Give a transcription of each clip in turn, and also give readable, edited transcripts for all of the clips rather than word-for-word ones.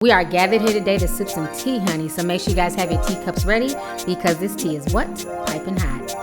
We are gathered here today to sip some tea, honey, so make sure you guys have your teacups ready because this tea is what? Piping hot.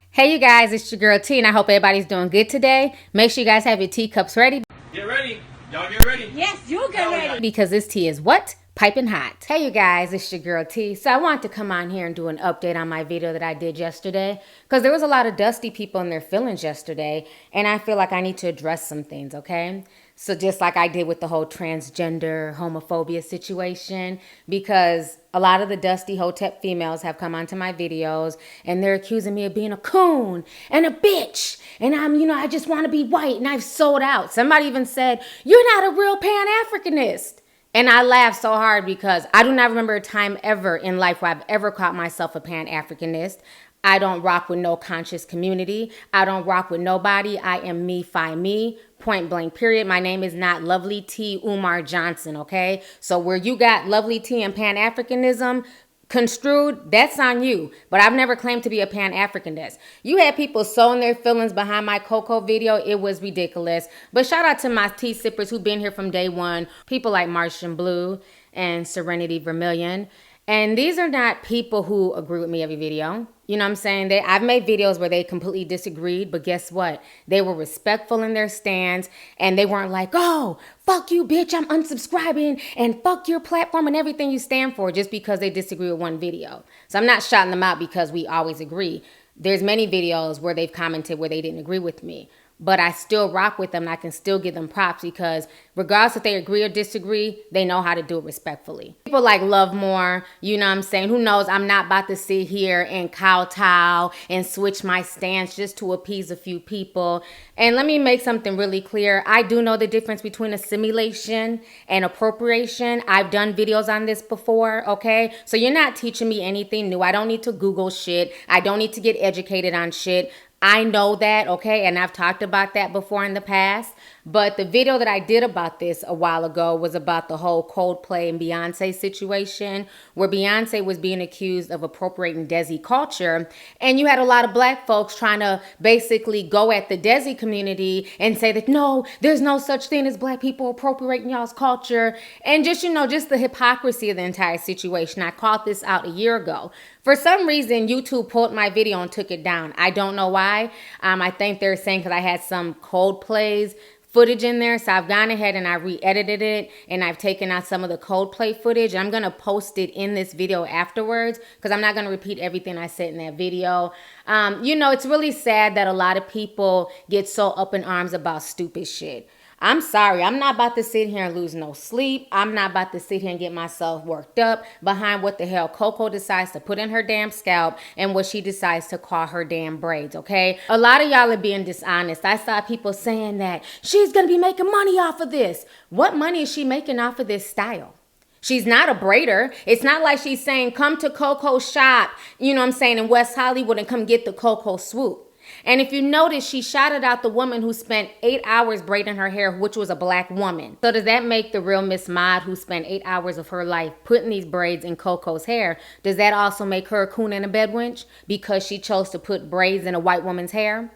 Hey, you guys, it's your girl T, and I hope everybody's doing good today. Make sure you guys have your teacups ready. Get ready. Y'all get ready. Yes, you get ready. Because this tea is what? Piping hot. Hey, you guys, it's your girl T. So I wanted to come on here and do an update on my video that I did yesterday because there was a lot of dusty people in their feelings yesterday, and I feel like I need to address some things, okay? So just like I did with the whole transgender homophobia situation, because a lot of the dusty hotep females have come onto my videos and they're accusing me of being a coon and a bitch. And I just want to be white and I've sold out. Somebody even said, you're not a real Pan-Africanist. And I laughed so hard because I do not remember a time ever in life where I've ever called myself a Pan-Africanist. I don't rock with no conscious community. I don't rock with nobody. I am me, fi me, point blank, period. My name is not Lovelyti Umar Johnson, okay? So where you got Lovelyti and Pan-Africanism construed, that's on you. But I've never claimed to be a Pan-Africanist. You had people sowing their feelings behind my Coco video. It was ridiculous. But shout out to my tea sippers who've been here from day one. People like Martian Blue and Serenity Vermilion. And these are not people who agree with me every video. You know what I'm saying? I've made videos where they completely disagreed, but guess what? They were respectful in their stance, and they weren't like, oh, fuck you, bitch, I'm unsubscribing, and fuck your platform and everything you stand for just because they disagree with one video. So I'm not shouting them out because we always agree. There's many videos where they've commented where they didn't agree with me. But I still rock with them and I can still give them props because regardless if they agree or disagree, they know how to do it respectfully. People like Love More, you know what I'm saying? Who knows? I'm not about to sit here and kowtow and switch my stance just to appease a few people. And let me make something really clear. I do know the difference between assimilation and appropriation. I've done videos on this before, okay? So you're not teaching me anything new. I don't need to Google shit. I don't need to get educated on shit. I know that, okay, and I've talked about that before in the past, but the video that I did about this a while ago was about the whole Coldplay and Beyonce situation where Beyonce was being accused of appropriating Desi culture, and you had a lot of black folks trying to basically go at the Desi community and say that, no, there's no such thing as black people appropriating y'all's culture, and just, just the hypocrisy of the entire situation. I called this out a year ago. For some reason, YouTube pulled my video and took it down. I don't know why. I think they're saying because I had some Coldplay's footage in there. So I've gone ahead and I re-edited it and I've taken out some of the Coldplay footage. I'm going to post it in this video afterwards because I'm not going to repeat everything I said in that video. It's really sad that a lot of people get so up in arms about stupid shit. I'm sorry, I'm not about to sit here and lose no sleep. I'm not about to sit here and get myself worked up behind what the hell Coco decides to put in her damn scalp and what she decides to call her damn braids, okay? A lot of y'all are being dishonest. I saw people saying that she's going to be making money off of this. What money is she making off of this style? She's not a braider. It's not like she's saying, come to Coco's shop, in West Hollywood and come get the Coco swoop. And if you notice, she shouted out the woman who spent 8 hours braiding her hair, which was a black woman. So does that make the real Miss Mod, who spent 8 hours of her life putting these braids in Coco's hair, does that also make her a coon and a bedwench because she chose to put braids in a white woman's hair?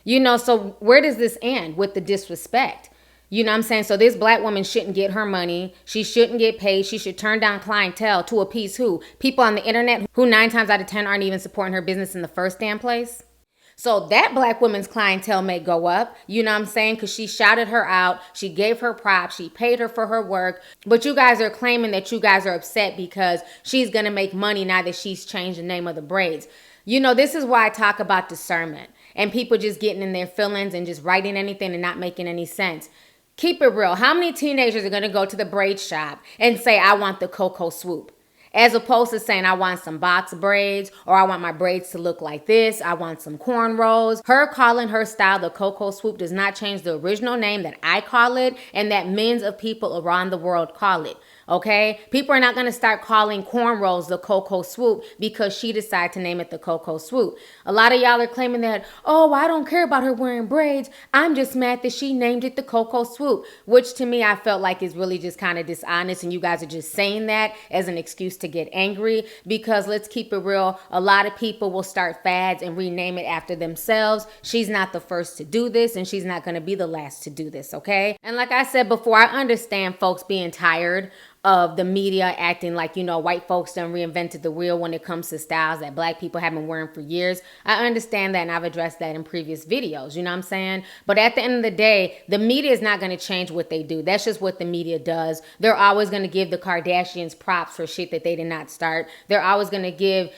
So where does this end with the disrespect? You know what I'm saying? So this black woman shouldn't get her money. She shouldn't get paid. She should turn down clientele to appease who? People on the internet who 9 times out of 10 aren't even supporting her business in the first damn place. So that black woman's clientele may go up, you know what I'm saying? Because she shouted her out. She gave her props. She paid her for her work. But you guys are claiming that you guys are upset because she's going to make money now that she's changed the name of the braids. This is why I talk about discernment and people just getting in their feelings and just writing anything and not making any sense. Keep it real. How many teenagers are going to go to the braid shop and say, I want the Coco swoop? As opposed to saying, I want some box braids or I want my braids to look like this. I want some cornrows. Her calling her style the Coco swoop does not change the original name that I call it and that millions of people around the world call it. Okay? People are not going to start calling cornrows the Coco swoop because she decided to name it the Coco swoop. A lot of y'all are claiming that, oh, I don't care about her wearing braids. I'm just mad that she named it the Coco swoop, which to me I felt like is really just kind of dishonest and you guys are just saying that as an excuse to get angry, because let's keep it real, a lot of people will start fads and rename it after themselves. She's not the first to do this, and she's not going to be the last to do this, okay? And like I said before, I understand folks being tired of the media acting like, white folks done reinvented the wheel when it comes to styles that black people have been wearing for years. I understand that, and I've addressed that in previous videos, you know what I'm saying? But at the end of the day, the media is not going to change what they do. That's just what the media does. They're always going to give the Kardashians props for shit that they did not start. They're always going to give,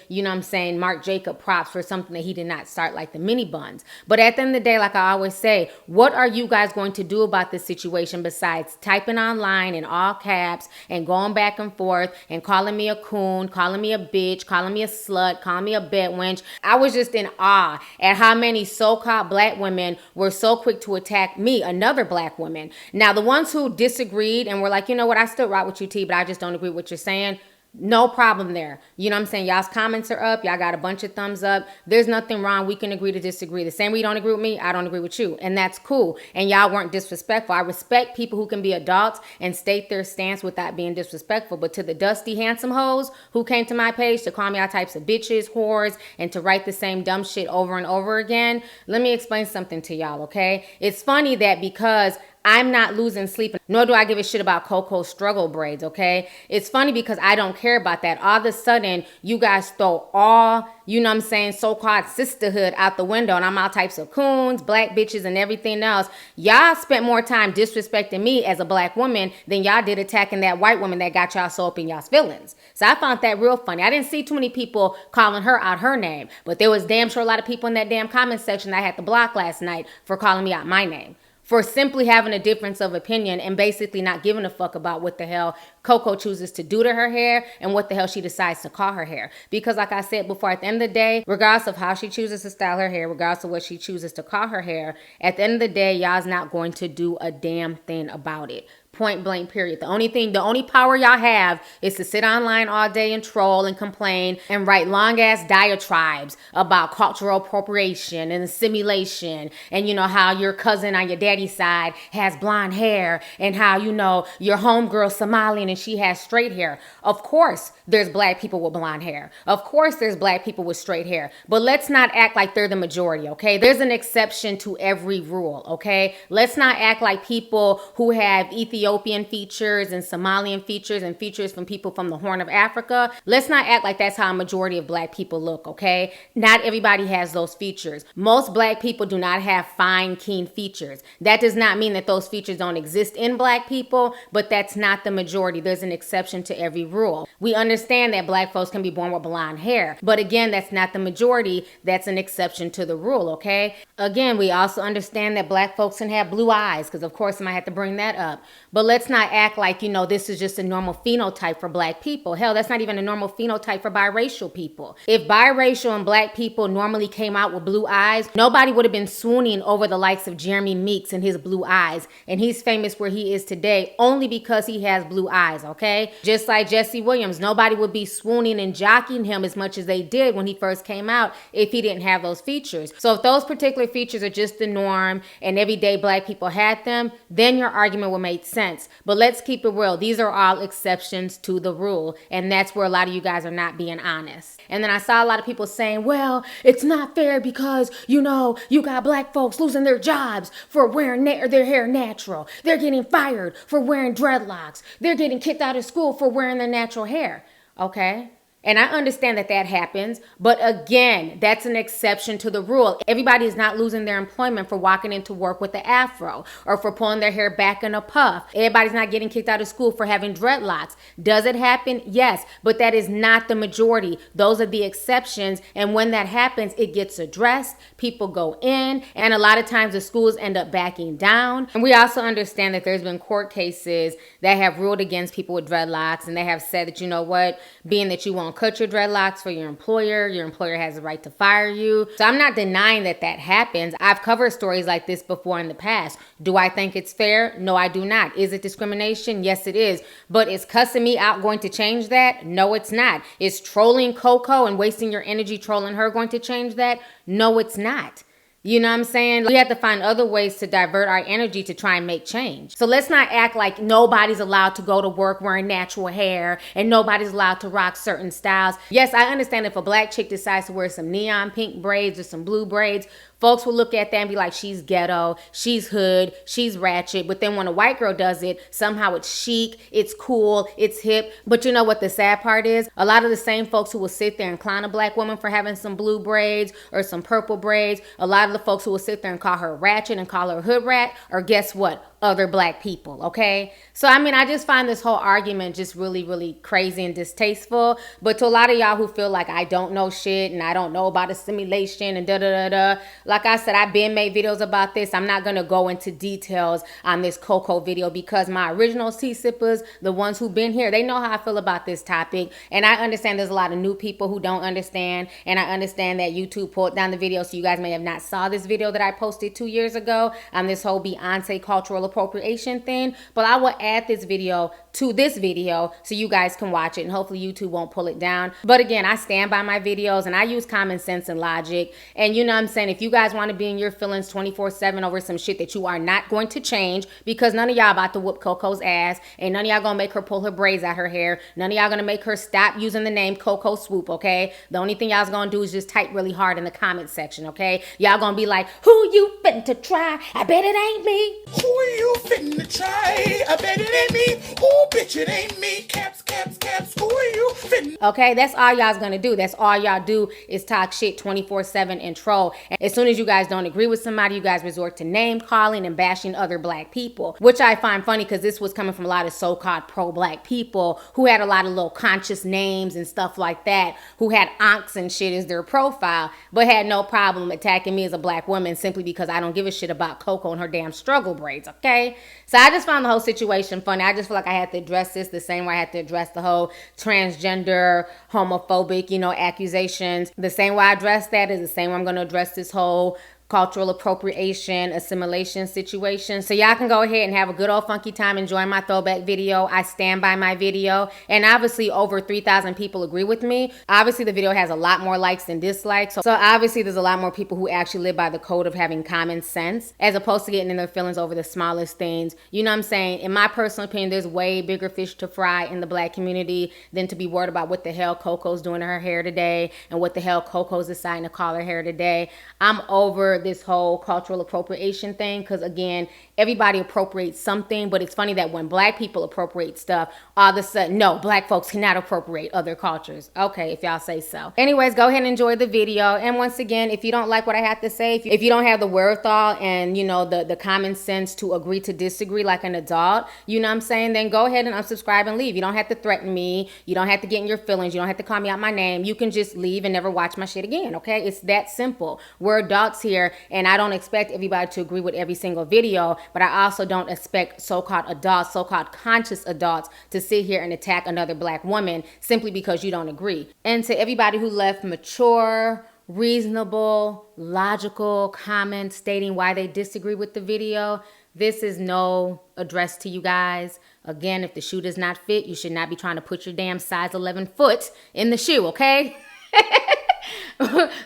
Marc Jacob props for something that he did not start, like the mini buns. But at the end of the day, like I always say, what are you guys going to do about this situation besides typing online in all caps and going back and forth and calling me a coon, calling me a bitch, calling me a slut, calling me a bed wench? I was just in awe at how many so-called black women were so quick to attack me, another black woman. Now, the ones who disagreed and were like, you know what, I still rock with you, T, but I just don't agree with what you're saying, no problem there. You know what I'm saying? Y'all's comments are up. Y'all got a bunch of thumbs up. There's nothing wrong. We can agree to disagree. The same way you don't agree with me, I don't agree with you. And that's cool. And y'all weren't disrespectful. I respect people who can be adults and state their stance without being disrespectful. But to the dusty, handsome hoes who came to my page to call me all types of bitches, whores, and to write the same dumb shit over and over again, let me explain something to y'all, okay? It's funny that because I'm not losing sleep, nor do I give a shit about Coco's struggle braids, okay? It's funny because I don't care about that. All of a sudden, you guys throw all, so-called sisterhood out the window, and I'm all types of coons, black bitches, and everything else. Y'all spent more time disrespecting me as a black woman than y'all did attacking that white woman that got y'all so up in y'all's feelings. So I found that real funny. I didn't see too many people calling her out her name, but there was damn sure a lot of people in that damn comment section that I had to block last night for calling me out my name, for simply having a difference of opinion and basically not giving a fuck about what the hell Coco chooses to do to her hair and what the hell she decides to call her hair. Because like I said before, at the end of the day, regardless of how she chooses to style her hair, regardless of what she chooses to call her hair, at the end of the day, y'all's not going to do a damn thing about it. Point blank, period. The only power y'all have is to sit online all day and troll and complain and write long ass diatribes about cultural appropriation and assimilation, and how your cousin on your daddy's side has blonde hair, and how your homegirl Somalian and she has straight hair. Of course there's black people with blonde hair. Of course there's black people with straight hair. But let's not act like they're the majority, okay? There's an exception to every rule, okay? Let's not act like people who have Ethiopian features and Somalian features and features from people from the Horn of Africa. Let's not act like that's how a majority of black people look, okay? Not everybody has those features. Most black people do not have fine, keen features. That does not mean that those features don't exist in black people, but that's not the majority. There's an exception to every rule. We understand that black folks can be born with blonde hair, but again, that's not the majority. That's an exception to the rule, okay? Again, we also understand that black folks can have blue eyes, because of course I might have to bring that up. But let's not act like, this is just a normal phenotype for black people. Hell, that's not even a normal phenotype for biracial people. If biracial and black people normally came out with blue eyes, nobody would have been swooning over the likes of Jeremy Meeks and his blue eyes. And he's famous where he is today only because he has blue eyes, okay? Just like Jesse Williams, nobody would be swooning and jockeying him as much as they did when he first came out if he didn't have those features. So if those particular features are just the norm and everyday black people had them, then your argument would make sense. But let's keep it real. These are all exceptions to the rule. And that's where a lot of you guys are not being honest. And then I saw a lot of people saying, well, it's not fair because, you got black folks losing their jobs for wearing their hair natural. They're getting fired for wearing dreadlocks. They're getting kicked out of school for wearing their natural hair. Okay? And I understand that happens, but again, that's an exception to the rule. Everybody is not losing their employment for walking into work with the afro or for pulling their hair back in a puff. Everybody's not getting kicked out of school for having dreadlocks. Does it happen? Yes, but that is not the majority. Those are the exceptions, and when that happens, it gets addressed. People go in, and a lot of times the schools end up backing down. And we also understand that there's been court cases that have ruled against people with dreadlocks, and they have said that, being that you won't cut your dreadlocks for your employer has the right to fire you. So I'm not denying that happens. I've covered stories like this before in the past. Do I think it's fair? No, I do not. Is it discrimination? Yes, it is. But is cussing me out going to change that? No, it's not. Is trolling Coco and wasting your energy trolling her going to change that? No, it's not. You know what I'm saying? We have to find other ways to divert our energy to try and make change. So let's not act like nobody's allowed to go to work wearing natural hair and nobody's allowed to rock certain styles. Yes, I understand if a black chick decides to wear some neon pink braids or some blue braids, folks will look at that and be like, she's ghetto, she's hood, she's ratchet. But then when a white girl does it, somehow it's chic, it's cool, it's hip. But you know what the sad part is? A lot of the same folks who will sit there and clown a black woman for having some blue braids or some purple braids, a lot of the folks who will sit there and call her ratchet and call her hood rat, or guess what? Other black people, okay? So, I mean, I just find this whole argument just really, really crazy and distasteful. But to a lot of y'all who feel like I don't know shit and I don't know about assimilation and da-da-da-da, like I said, I've been made videos about this. I'm not going to go into details on this Coco video because my original tea sippers, the ones who've been here, they know how I feel about this topic. And I understand there's a lot of new people who don't understand. And I understand that YouTube pulled down the video, so you guys may have not saw this video that I posted 2 years ago on this whole Beyonce cultural appropriation thing, but I will add this video to this video so you guys can watch it and hopefully YouTube won't pull it down. But again, I stand by my videos and I use common sense and logic. And you know what I'm saying? If you guys want to be in your feelings 24/7 over some shit that you are not going to change, because none of y'all about to whoop Coco's ass, and none of y'all gonna make her pull her braids out her hair, none of y'all gonna make her stop using the name Coco Swoop, okay? The only thing y'all's gonna do is just type really hard in the comment section, okay? Y'all gonna be like, who you finna try? I bet it ain't me. Who you finna try? I bet it ain't me. Oh, bitch, it ain't me. Caps, caps, caps. Who you finna? Okay, that's all y'all's gonna do. That's all y'all do is talk shit 24/7 and troll. And as soon as you guys don't agree with somebody, you guys resort to name calling and bashing other black people, which I find funny because this was coming from a lot of so-called pro-black people who had a lot of little conscious names and stuff like that, who had onks and shit as their profile, but had no problem attacking me as a black woman simply because I don't give a shit about Coco and her damn struggle braids, okay? So I just found the whole situation funny. I just feel like I had to address this the same way I had to address the whole transgender, homophobic, accusations. The same way I addressed that is the same way I'm going to address this whole cultural appropriation, assimilation situation. So y'all can go ahead and have a good old funky time enjoying my throwback video. I stand by my video. And obviously over 3,000 people agree with me. Obviously the video has a lot more likes than dislikes. So obviously there's a lot more people who actually live by the code of having common sense as opposed to getting in their feelings over the smallest things. You know what I'm saying? In my personal opinion, there's way bigger fish to fry in the black community than to be worried about what the hell Coco's doing to her hair today and what the hell Coco's deciding to call her hair today. I'm over this whole cultural appropriation thing because, again, everybody appropriates something, but it's funny that when black people appropriate stuff, all of a sudden, no, black folks cannot appropriate other cultures. Okay, if y'all say so. Anyways, go ahead and enjoy the video. And once again, if you don't like what I have to say, if you don't have the wherewithal and, the common sense to agree to disagree like an adult, you know what I'm saying, then go ahead and unsubscribe and leave. You don't have to threaten me. You don't have to get in your feelings. You don't have to call me out my name. You can just leave and never watch my shit again, okay? It's that simple. We're adults here, and I don't expect everybody to agree with every single video, but I also don't expect so-called adults, so-called conscious adults to sit here and attack another black woman simply because you don't agree. And to everybody who left mature, reasonable, logical comments stating why they disagree with the video, this is no address to you guys. Again, if the shoe does not fit, you should not be trying to put your damn size 11 foot in the shoe, okay?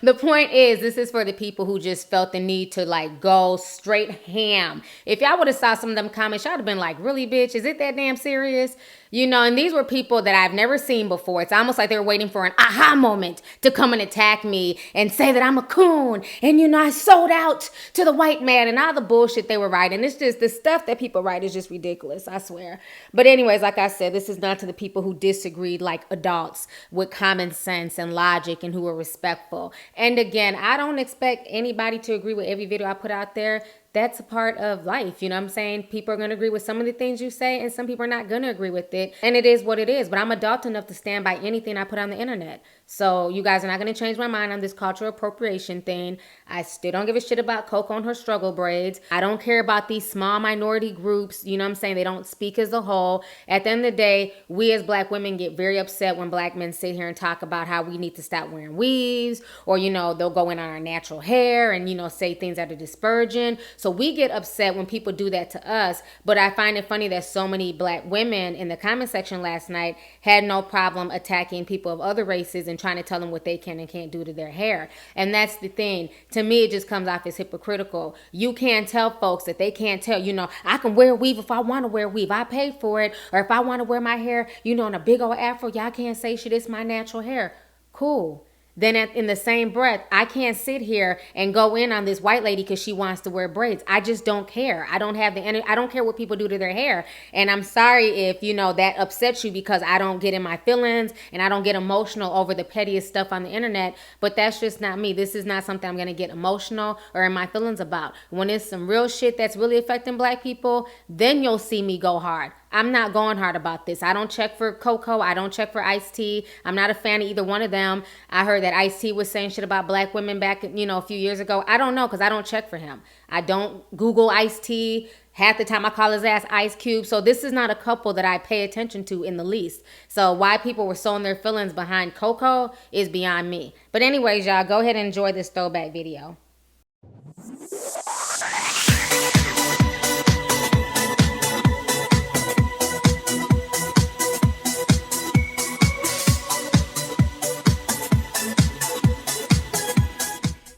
The point is, this is for the people who just felt the need to go straight ham. If y'all would have saw some of them comments, y'all would have been like, really, bitch, is it that damn serious? And these were people that I've never seen before. It's almost like they were waiting for an aha moment to come and attack me and say that I'm a coon and, I sold out to the white man and all the bullshit they were writing. It's just the stuff that people write is just ridiculous, I swear. But anyways, like I said, this is not to the people who disagreed like adults with common sense and logic and who are respectful. And again, I don't expect anybody to agree with every video I put out there. That's a part of life, you know what I'm saying? People are going to agree with some of the things you say, and some people are not going to agree with it. And it is what it is. But I'm adult enough to stand by anything I put on the internet. So you guys are not going to change my mind on this cultural appropriation thing. I still don't give a shit about Coco and her struggle braids. I don't care about these small minority groups. You know what I'm saying? They don't speak as a whole. At the end of the day, we as black women get very upset when black men sit here and talk about how we need to stop wearing weaves, or, they'll go in on our natural hair and, say things that are disparaging. So we get upset when people do that to us. But I find it funny that so many black women in the comment section last night had no problem attacking people of other races and trying to tell them what they can and can't do to their hair. And that's the thing. To me, it just comes off as hypocritical. You can't tell folks that they can't tell, I can wear a weave if I want to wear a weave. I paid for it. Or if I want to wear my hair, in a big old afro, y'all can't say shit. It's my natural hair. Cool. Then in the same breath, I can't sit here and go in on this white lady because she wants to wear braids. I just don't care. I don't have the energy. I don't care what people do to their hair. And I'm sorry if, that upsets you because I don't get in my feelings and I don't get emotional over the pettiest stuff on the internet. But that's just not me. This is not something I'm going to get emotional or in my feelings about. When it's some real shit that's really affecting black people, then you'll see me go hard. I'm not going hard about this. I don't check for Coco. I don't check for Ice-T. I'm not a fan of either one of them. I heard that Ice-T was saying shit about black women back, a few years ago. I don't know because I don't check for him. I don't Google Ice-T. Half the time I call his ass Ice Cube. So this is not a couple that I pay attention to in the least. So why people were sowing their feelings behind Coco is beyond me. But anyways, y'all, go ahead and enjoy this throwback video.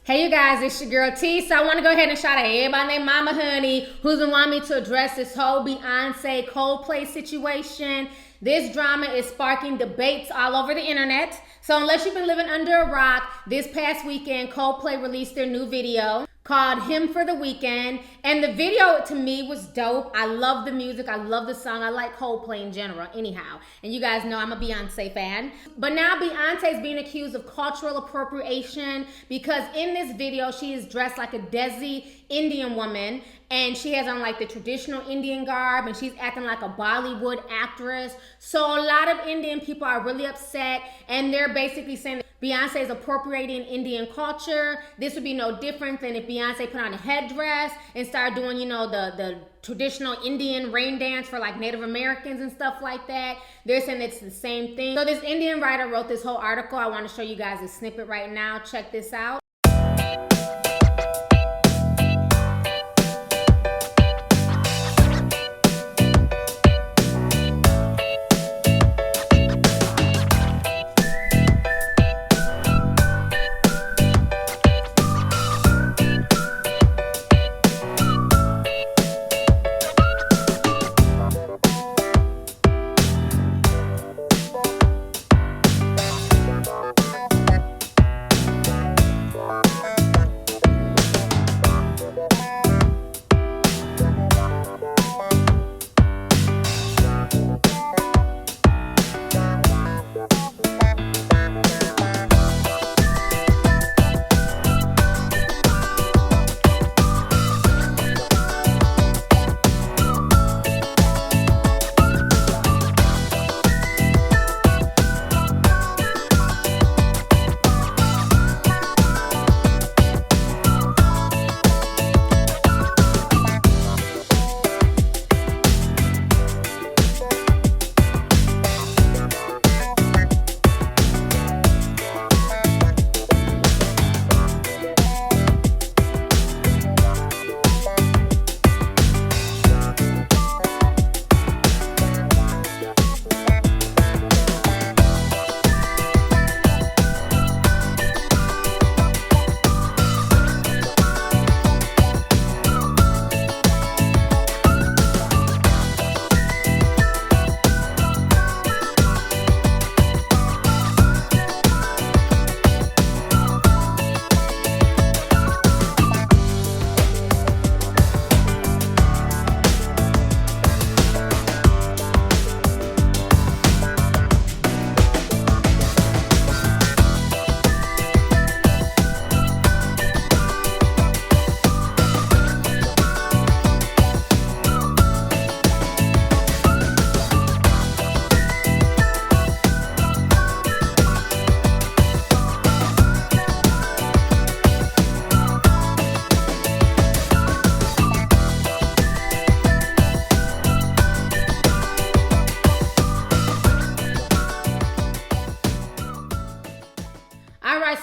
Hey you guys, it's your girl T. So I want to go ahead and shout out everybody named Mama Honey who's been wanting me to address this whole Beyonce Coldplay situation. This drama is sparking debates all over the internet. So unless you've been living under a rock, this past weekend Coldplay released their new video called Him for the Weekend. And the video to me was dope. I love the music. I love the song. I like Coldplay in general anyhow. And you guys know I'm a Beyonce fan. But now Beyonce is being accused of cultural appropriation because in this video she is dressed like a Desi Indian woman. And she has on like the traditional Indian garb and she's acting like a Bollywood actress. So a lot of Indian people are really upset and they're basically saying that Beyonce is appropriating Indian culture. This would be no different than if Beyonce put on a headdress and started doing, the traditional Indian rain dance for like Native Americans and stuff like that. They're saying it's the same thing. So this Indian writer wrote this whole article. I want to show you guys a snippet right now. Check this out.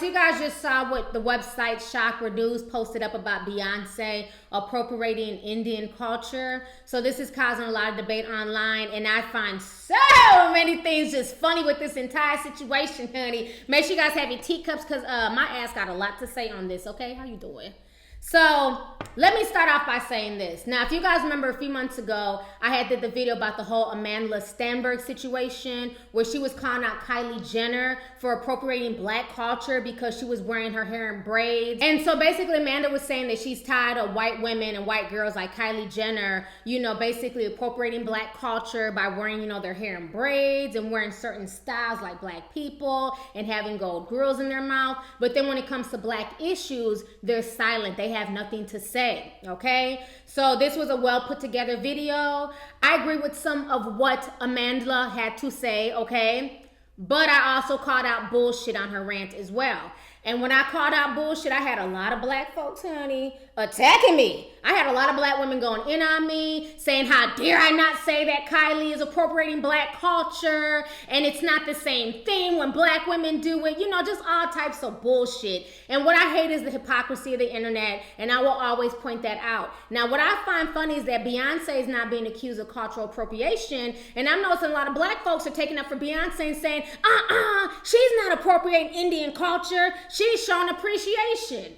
you guys just saw what the website Chakra News posted up about Beyonce appropriating Indian culture. So this is causing a lot of debate online, and I find so many things just funny with this entire situation, honey. Make sure you guys have your teacups, because my ass got a lot to say on this, okay? How you doing? So let me start off by saying this. Now, if you guys remember a few months ago, I did the video about the whole Amanda Stenberg situation where she was calling out Kylie Jenner for appropriating black culture because she was wearing her hair in braids. And so basically Amanda was saying that she's tired of white women and white girls like Kylie Jenner, you know, basically appropriating black culture by wearing, you know, their hair in braids and wearing certain styles like black people and having gold grills in their mouth. But then when it comes to black issues, they're silent. They have nothing to say, okay? So this was a well put together video. I agree with some of what Amanda had to say, okay? But I also called out bullshit on her rant as well. And when I called out bullshit, I had a lot of black folks, honey, attacking me. I had a lot of black women going in on me, saying, how dare I not say that Kylie is appropriating black culture, and it's not the same thing when black women do it. You know, just all types of bullshit. And what I hate is the hypocrisy of the internet, and I will always point that out. Now, what I find funny is that Beyonce is not being accused of cultural appropriation, and I'm noticing a lot of black folks are taking up for Beyonce and saying, she's not appropriating Indian culture. She's showing appreciation.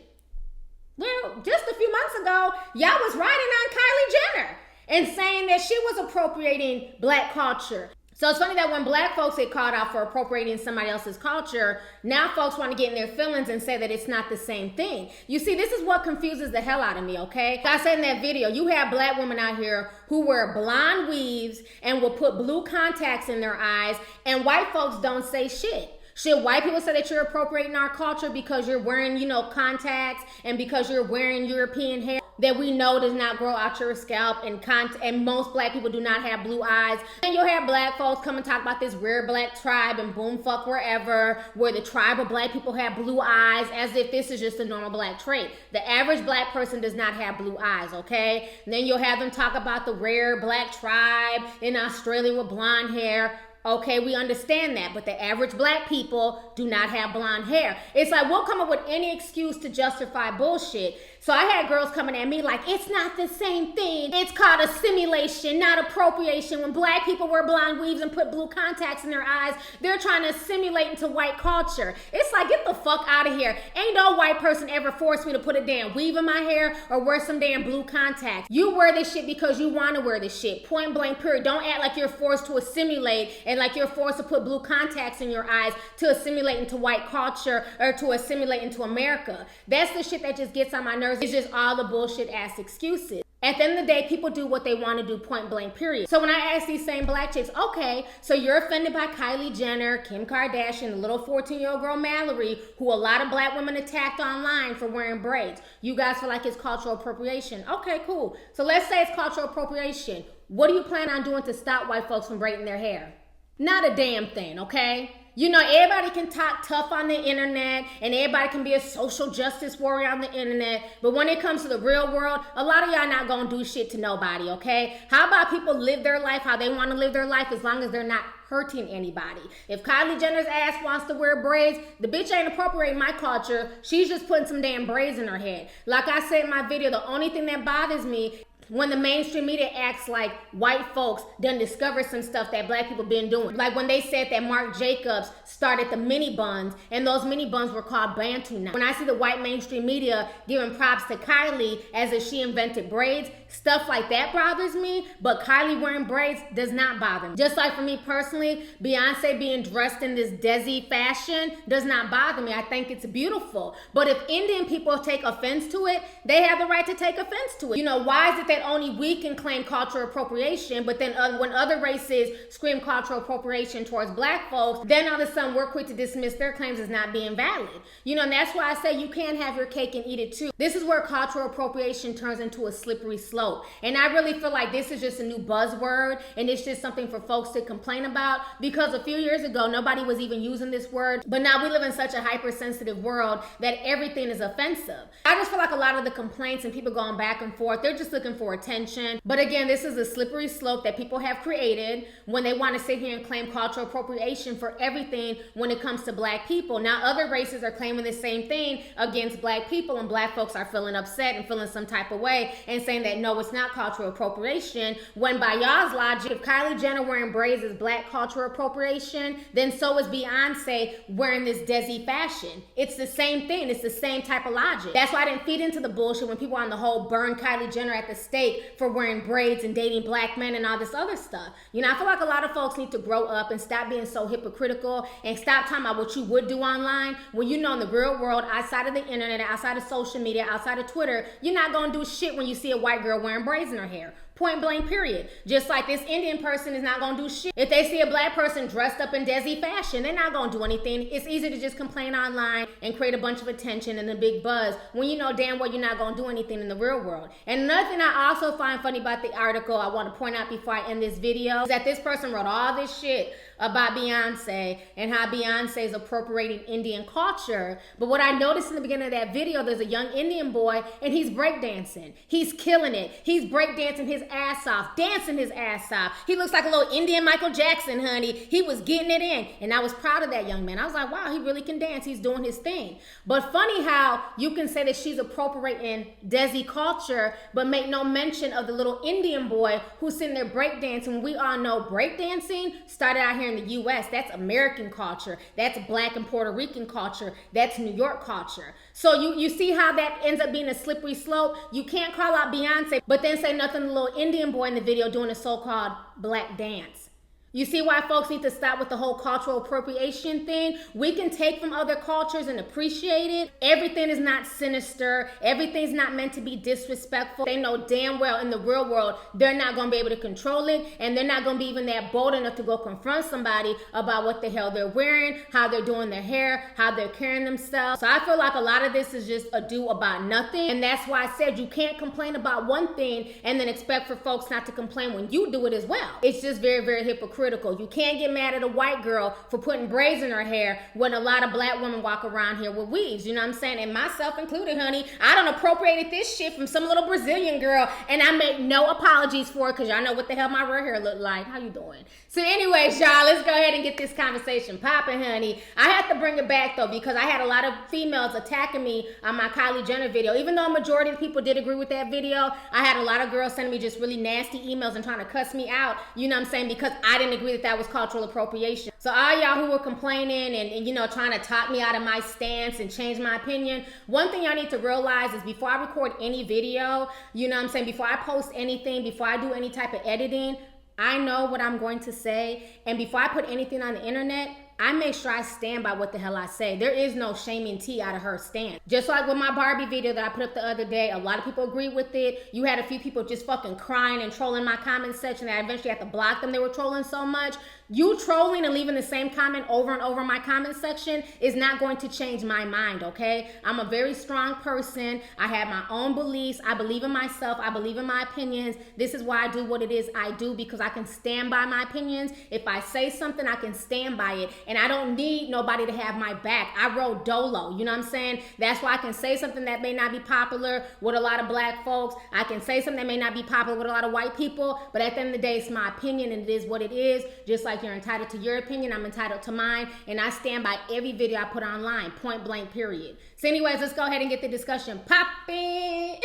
Well, just a few months ago, y'all was riding on Kylie Jenner and saying that she was appropriating black culture. So it's funny that when black folks get called out for appropriating somebody else's culture, now folks want to get in their feelings and say that it's not the same thing. You see, this is what confuses the hell out of me, okay? Like I said in that video, you have black women out here who wear blonde weaves and will put blue contacts in their eyes, and white folks don't say shit. Should white people say that you're appropriating our culture because you're wearing, you know, contacts and because you're wearing European hair that we know does not grow out your scalp, and most black people do not have blue eyes? And you'll have black folks come and talk about this rare black tribe and boom fuck wherever, where the tribe of black people have blue eyes, as if this is just a normal black trait. The average black person does not have blue eyes, okay? And then you'll have them talk about the rare black tribe in Australia with blonde hair. Okay, we understand that, but the average black people do not have blonde hair. It's like we'll come up with any excuse to justify bullshit. So I had girls coming at me like, it's not the same thing. It's called assimilation, not appropriation. When black people wear blonde weaves and put blue contacts in their eyes, they're trying to assimilate into white culture. It's like, get the fuck out of here. Ain't no white person ever forced me to put a damn weave in my hair or wear some damn blue contacts. You wear this shit because you want to wear this shit. Point blank, period. Don't act like you're forced to assimilate and like you're forced to put blue contacts in your eyes to assimilate into white culture or to assimilate into America. That's the shit that just gets on my nerves. It's just all the bullshit ass excuses. At the end of the day, people do what they want to do, point blank, period. So when I ask these same black chicks, okay, so you're offended by Kylie Jenner, Kim Kardashian, the little 14-year-old girl Mallory, who a lot of black women attacked online for wearing braids. You guys feel like it's cultural appropriation. Okay, cool. So let's say it's cultural appropriation. What do you plan on doing to stop white folks from braiding their hair? Not a damn thing, okay? You know, everybody can talk tough on the internet and everybody can be a social justice warrior on the internet, but when it comes to the real world, a lot of y'all not gonna do shit to nobody, okay? How about people live their life how they want to live their life as long as they're not hurting anybody? If Kylie Jenner's ass wants to wear braids, the bitch ain't appropriating my culture. She's just putting some damn braids in her head. Like I said in my video, the only thing that bothers me when the mainstream media acts like white folks done discovered some stuff that black people been doing. Like when they said that Marc Jacobs started the mini buns and those mini buns were called Bantu now. When I see the white mainstream media giving props to Kylie as if she invented braids, stuff like that bothers me, but Kylie wearing braids does not bother me. Just like for me personally, Beyonce being dressed in this Desi fashion does not bother me. I think it's beautiful. But if Indian people take offense to it, they have the right to take offense to it. You know, why is it that only we can claim cultural appropriation, but then when other races scream cultural appropriation towards black folks, then all of a sudden we're quick to dismiss their claims as not being valid. You know, and that's why I say you can't have your cake and eat it too. This is where cultural appropriation turns into a slippery slope. And I really feel like this is just a new buzzword and it's just something for folks to complain about, because a few years ago, nobody was even using this word. But now we live in such a hypersensitive world that everything is offensive. I just feel like a lot of the complaints and people going back and forth, they're just looking for for attention. But again, this is a slippery slope that people have created when they want to sit here and claim cultural appropriation for everything when it comes to black people. Now, other races are claiming the same thing against black people, and black folks are feeling upset and feeling some type of way and saying that no, it's not cultural appropriation, when by y'all's logic, if Kylie Jenner wearing braids is black cultural appropriation, then so is Beyonce wearing this Desi fashion. It's the same thing. It's the same type of logic. That's why I didn't feed into the bullshit when people on the whole burn Kylie Jenner at the stake for wearing braids and dating black men and all this other stuff. You know, I feel like a lot of folks need to grow up and stop being so hypocritical and stop talking about what you would do online when you know in the real world, outside of the internet, outside of social media, outside of Twitter, you're not gonna do shit when you see a white girl wearing braids in her hair. Point blank, period. Just like this Indian person is not gonna do shit. If they see a black person dressed up in Desi fashion, they're not gonna do anything. It's easy to just complain online and create a bunch of attention and a big buzz when you know damn well you're not gonna do anything in the real world. And another thing I also find funny about the article I want to point out before I end this video is that this person wrote all this shit about Beyonce and how Beyonce is appropriating Indian culture. But what I noticed in the beginning of that video, there's a young Indian boy and he's breakdancing. He's killing it. He's breakdancing his ass off, dancing his ass off. He looks like a little Indian Michael Jackson, honey. He was getting it in. And I was proud of that young man. I was like, wow, he really can dance. He's doing his thing. But funny how you can say that she's appropriating Desi culture, but make no mention of the little Indian boy who's sitting there breakdancing. We all know breakdancing started out here in the US. That's American culture. That's black and Puerto Rican culture. That's New York culture. So you see how that ends up being a slippery slope? You can't call out Beyonce, but then say nothing to the little Indian boy in the video doing a so-called black dance. You see why folks need to stop with the whole cultural appropriation thing? We can take from other cultures and appreciate it. Everything is not sinister. Everything's not meant to be disrespectful. They know damn well in the real world, they're not going to be able to control it, and they're not going to be even that bold enough to go confront somebody about what the hell they're wearing, how they're doing their hair, how they're carrying themselves. So I feel like a lot of this is just ado about nothing, and that's why I said you can't complain about one thing and then expect for folks not to complain when you do it as well. It's just very, very hypocritical. You can't get mad at a white girl for putting braids in her hair when a lot of black women walk around here with weaves. You know what I'm saying? And myself included, honey. I done appropriated this shit from some little Brazilian girl, and I make no apologies for it because y'all know what the hell my real hair look like. How you doing? So anyways, y'all, let's go ahead and get this conversation popping, honey. I had to bring it back, though, because I had a lot of females attacking me on my Kylie Jenner video. Even though a majority of people did agree with that video, I had a lot of girls sending me just really nasty emails and trying to cuss me out, you know what I'm saying, because I didn't agree that was cultural appropriation. So all y'all who were complaining and you know, trying to talk me out of my stance and change my opinion, one thing y'all need to realize is before I record any video, you know what I'm saying, before I post anything, before I do any type of editing, I know what I'm going to say. And before I put anything on the internet, I make sure I stand by what the hell I say. There is no shaming tea out of her stand. Just like with my Barbie video that I put up the other day, a lot of people agree with it. You had a few people just fucking crying and trolling my comment section that I eventually had to block them. They were trolling so much. You trolling and leaving the same comment over and over in my comment section is not going to change my mind, okay? I'm a very strong person. I have my own beliefs. I believe in myself. I believe in my opinions. This is why I do what it is I do, because I can stand by my opinions. If I say something, I can stand by it. And I don't need nobody to have my back. I roll dolo, you know what I'm saying? That's why I can say something that may not be popular with a lot of black folks. I can say something that may not be popular with a lot of white people, but at the end of the day, it's my opinion and it is what it is. Just like you're entitled to your opinion, I'm entitled to mine, and I stand by every video I put online, point blank, period. So anyways, let's go ahead and get the discussion popping.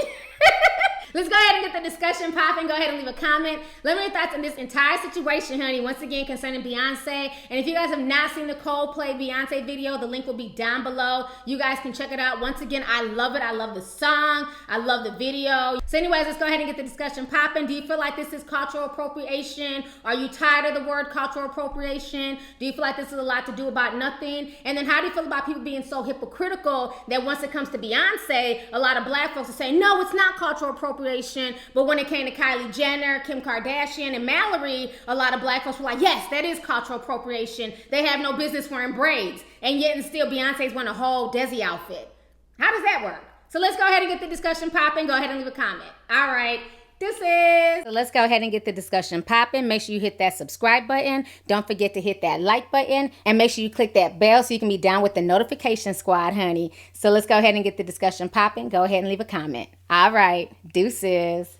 Let's go ahead and get the discussion popping. Go ahead and leave a comment. Let me know your thoughts on this entire situation, honey. Once again, concerning Beyonce. And if you guys have not seen the Coldplay Beyonce video, the link will be down below. You guys can check it out. Once again, I love it. I love the song. I love the video. So anyways, let's go ahead and get the discussion popping. Do you feel like this is cultural appropriation? Are you tired of the word cultural appropriation? Do you feel like this is a lot to do about nothing? And then how do you feel about people being so hypocritical that once it comes to Beyonce, a lot of black folks are saying, no, it's not cultural appropriation. But when it came to Kylie Jenner, Kim Kardashian, and Mallory, a lot of black folks were like, yes, that is cultural appropriation. They have no business wearing braids. And yet and still Beyonce's wearing a whole Desi outfit. How does that work? So let's go ahead and get the discussion popping. Go ahead and leave a comment. All right. So let's go ahead and get the discussion popping. Make sure you hit that subscribe button. Don't forget to hit that like button. And make sure you click that bell so you can be down with the notification squad, honey. So let's go ahead and get the discussion popping. Go ahead and leave a comment. All right. Deuces.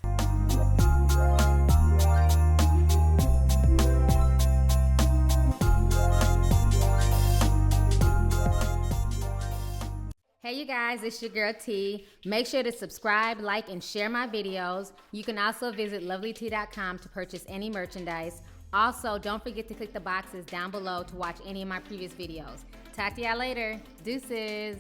Hey you guys, it's your girl T. Make sure to subscribe, like, and share my videos. You can also visit lovelyti.com to purchase any merchandise. Also, don't forget to click the boxes down below to watch any of my previous videos. Talk to y'all later. Deuces.